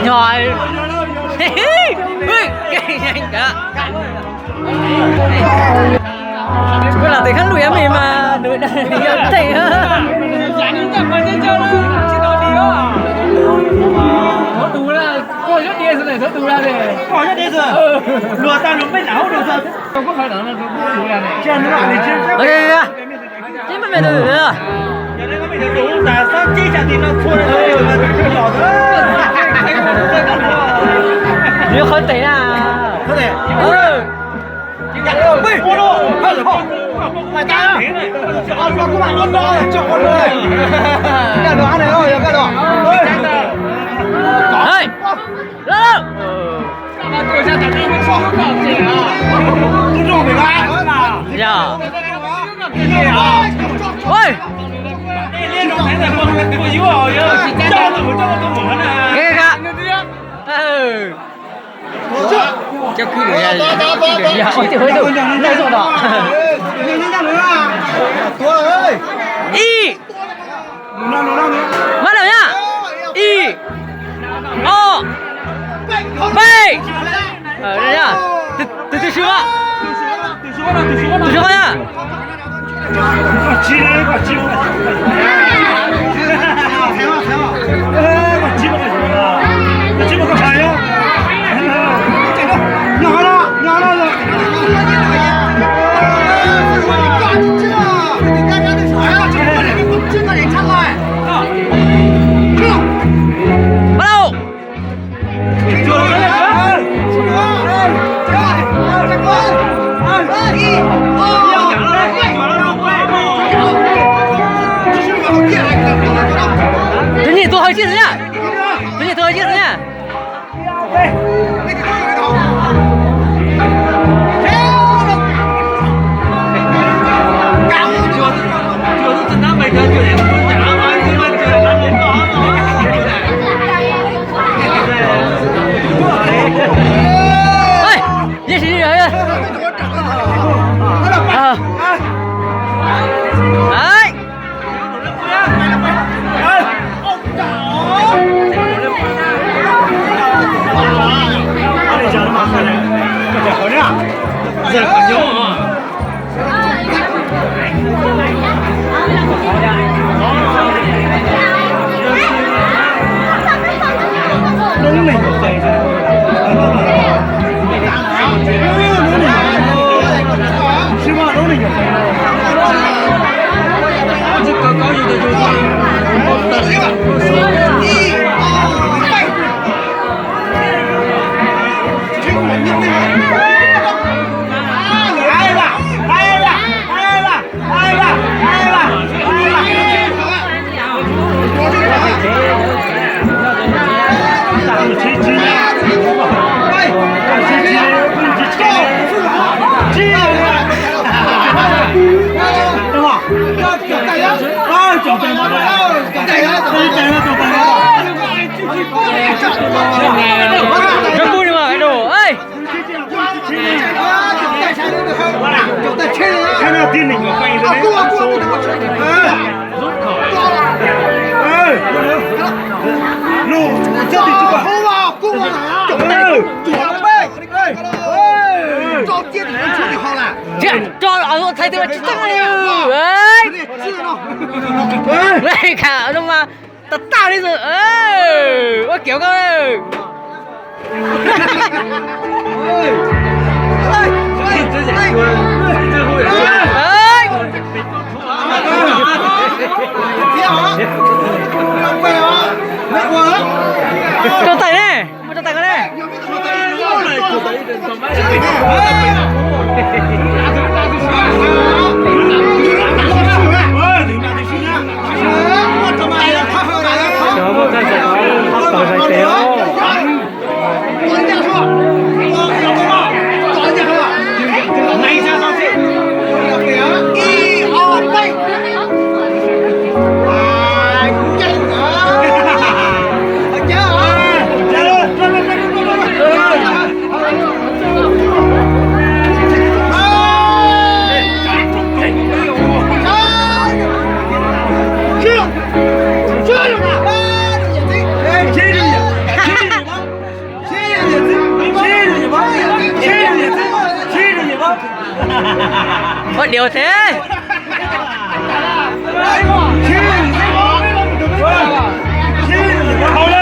Rồi. Cái nhanh đó. Cái là thì khán lùi em mình mà đuổi đây thì nó đủ là coi rất điên rồi, nó đủ ra đây. Coi rất điên rồi. Lùa ta nó mới nấu được sao? Không có phải là nó đủ ra này. Trên nó lại trên. Ok. Chứ mà mày được rồi. Giờ đây có bị đủ là sao chi trả tiền nó thua rồi mà nhỏ thôi. Nếu không thể à. Không thể. Ui, ô lô, hơi không. Mày ta. Ăn con các bạn ăn đó, cho con ơi. Cái đồ ăn này thôi, cái đồ. Ơi. Lên. Tôi ra tận đây mới cho nó cọp gì à. Tôi rồi mày ba. Dạ. Ôi. Liên nó thấy là con yếu rồi. Cho nó mở nè. Cái cả. Ừ. Cho cứ để ra ôi trời ơi đây rồi đó y bắt đầu nhá y o b ở đây nhá từ sướng từ sướng nhá Thế nhỉ, tôi hơi chia nhá. Thế nhỉ, tôi hơi chia nhá. Ơi, gì gì vậy? Đấy. Giờ còn nhớ à? Đúng mình một giây thôi. Chứ mà đúng mình một giây thôi. Chứ có gì để cho rất vui mà cái đồ ơi Thế nào tiên mình quay rồi đấy. Rút khỏi. Nụ chết thì chưa vào. Cung vào này. Chúng ta cho chết thì chú thì họ là. cho ở thay tôi chết đấy đây cả đâu mà tao đi rồi ôi kiểu coi cho tay này cho tay cái này 我聊天。好嘞。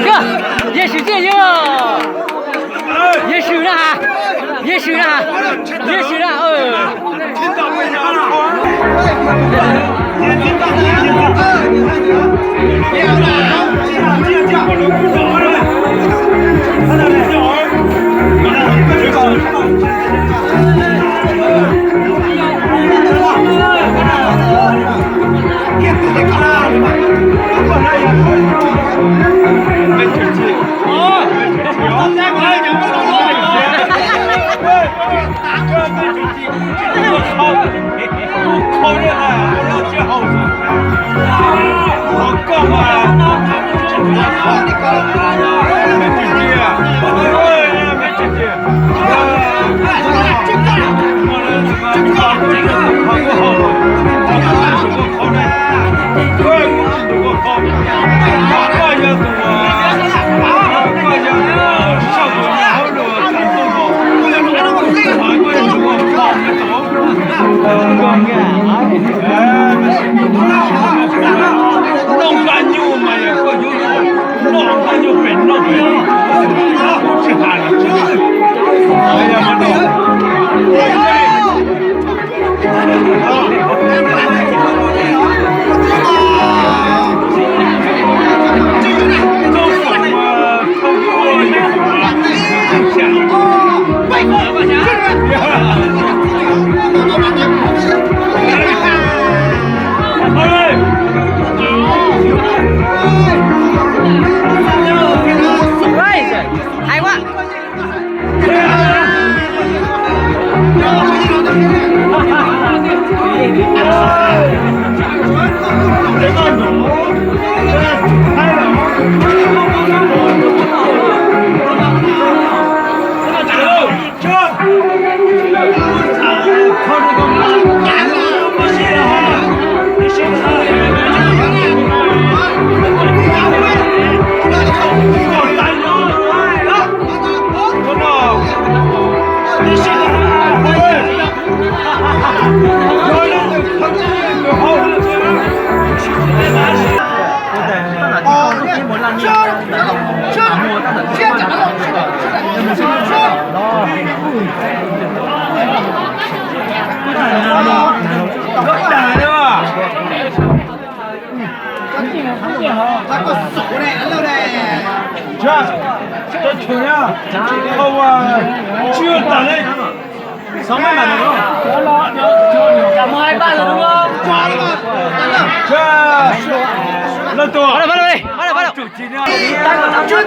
哥，也是这样，也是啦，也是啦，也是啦，听到没好厉害啊！我要好高啊！没进去啊！没进去。弄干就嘛呀，我就弄干就变弄呗，好吃哈了，哎呀妈的！台湾。这穷呀，好啊，只有打来上班买的喽。干嘛还办了吗？抓了吗？这，那多。跑了，跑了，跑了，跑了。就今天，这